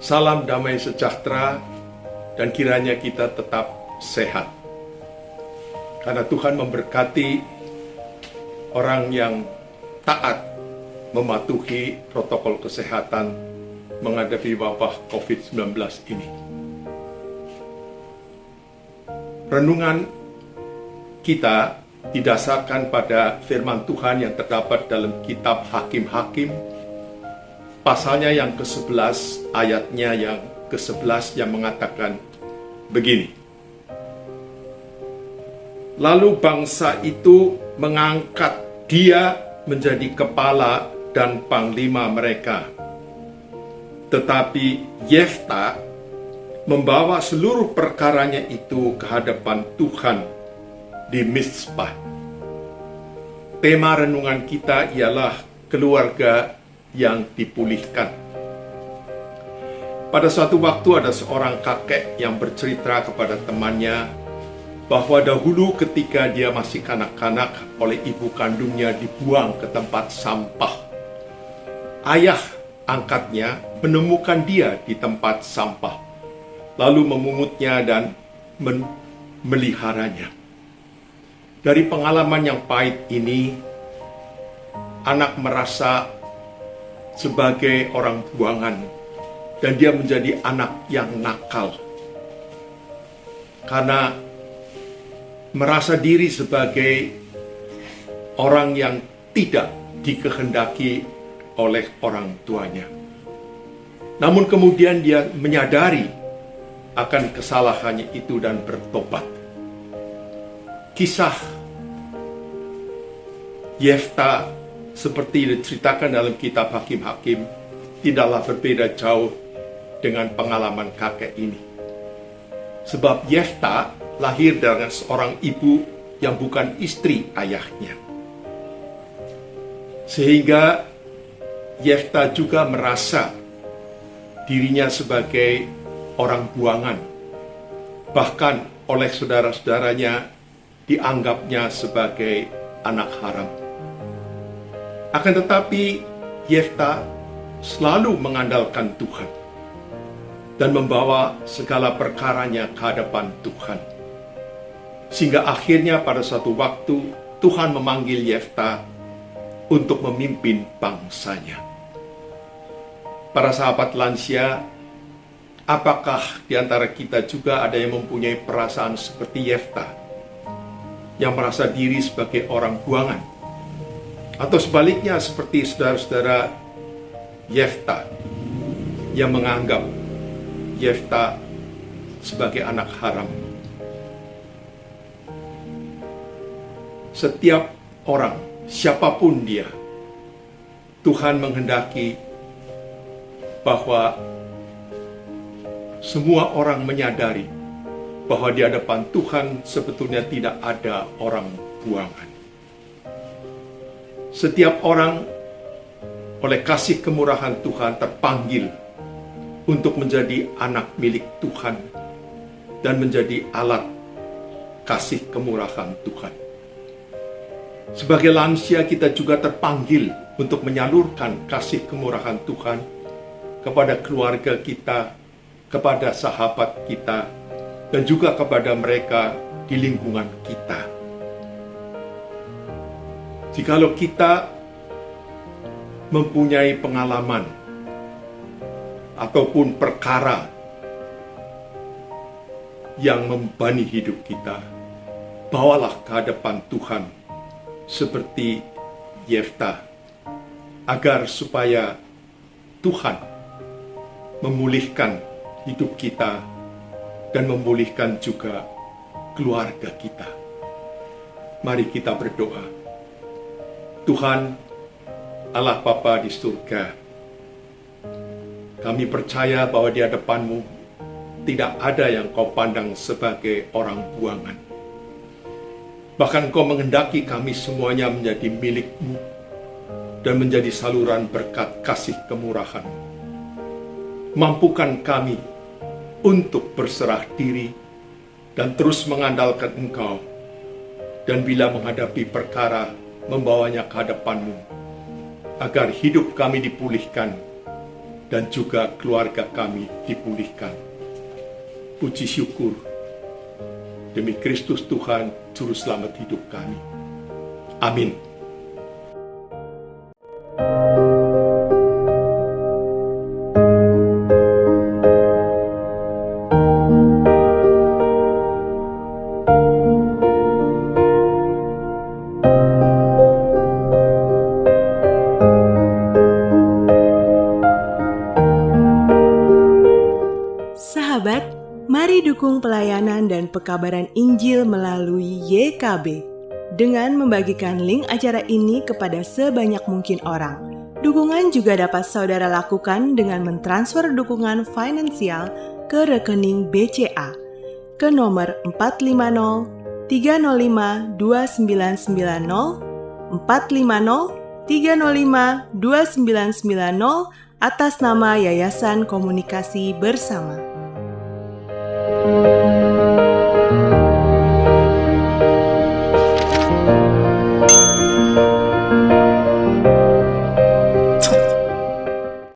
Salam damai sejahtera dan kiranya kita tetap sehat. Karena Tuhan memberkati orang yang taat mematuhi protokol kesehatan menghadapi wabah COVID-19 ini. Renungan kita didasarkan pada firman Tuhan yang terdapat dalam kitab Hakim-Hakim, pasalnya yang ke-11, ayatnya yang ke-11 yang mengatakan begini. Lalu bangsa itu mengangkat dia menjadi kepala dan panglima mereka. Tetapi Yefta membawa seluruh perkaranya itu ke hadapan Tuhan di Mizpah. Tema renungan kita ialah keluarga yang dipulihkan. Pada suatu waktu ada seorang kakek yang bercerita kepada temannya bahwa dahulu ketika dia masih kanak-kanak oleh ibu kandungnya dibuang ke tempat sampah. Ayah angkatnya menemukan dia di tempat sampah, lalu memungutnya dan memeliharanya. Dari pengalaman yang pahit ini, anak merasa sebagai orang buangan dan dia menjadi anak yang nakal. Karena merasa diri sebagai orang yang tidak dikehendaki oleh orang tuanya. Namun kemudian dia menyadari akan kesalahannya itu dan bertobat. Kisah Yefta seperti diceritakan dalam kitab Hakim-Hakim tidaklah berbeda jauh dengan pengalaman kakek ini. Sebab Yefta lahir dari seorang ibu yang bukan istri ayahnya. Sehingga Yefta juga merasa dirinya sebagai orang buangan. Bahkan oleh saudara-saudaranya dianggapnya sebagai anak haram. Akan tetapi Yefta selalu mengandalkan Tuhan dan membawa segala perkaranya ke hadapan Tuhan. Sehingga akhirnya pada suatu waktu Tuhan memanggil Yefta untuk memimpin bangsanya. Para sahabat lansia, apakah di antara kita juga ada yang mempunyai perasaan seperti Yefta, yang merasa diri sebagai orang buangan? Atau sebaliknya seperti saudara-saudara Yefta, yang menganggap Yefta sebagai anak haram? Setiap orang, siapapun dia, Tuhan menghendaki bahwa semua orang menyadari bahwa di hadapan Tuhan sebetulnya tidak ada orang buangan. Setiap orang oleh kasih kemurahan Tuhan terpanggil untuk menjadi anak milik Tuhan dan menjadi alat kasih kemurahan Tuhan. Sebagai lansia kita juga terpanggil untuk menyalurkan kasih kemurahan Tuhan kepada keluarga kita, kepada sahabat kita, dan juga kepada mereka di lingkungan kita. Jikalau kita mempunyai pengalaman ataupun perkara yang membebani hidup kita, bawalah ke hadapan Tuhan seperti Yefta, agar supaya Tuhan memulihkan hidup kita dan memulihkan juga keluarga kita. Mari kita berdoa. Tuhan, Allah Bapa di surga, kami percaya bahwa di hadapan-Mu tidak ada yang Kau pandang sebagai orang buangan. Bahkan Kau menghendaki kami semuanya menjadi milik-Mu dan menjadi saluran berkat kasih kemurahan. Mampukan kami untuk berserah diri dan terus mengandalkan Engkau, dan bila menghadapi perkara membawanya ke hadapan-Mu, agar hidup kami dipulihkan dan juga keluarga kami dipulihkan. Puji syukur demi Kristus Tuhan, Juru Selamat hidup kami. Amin. Sahabat, mari dukung pelayanan dan pekabaran Injil melalui YKB dengan membagikan link acara ini kepada sebanyak mungkin orang. Dukungan juga dapat saudara lakukan dengan mentransfer dukungan finansial ke rekening BCA ke nomor 450 305 2990 450 305 2990 atas nama Yayasan Komunikasi Bersama.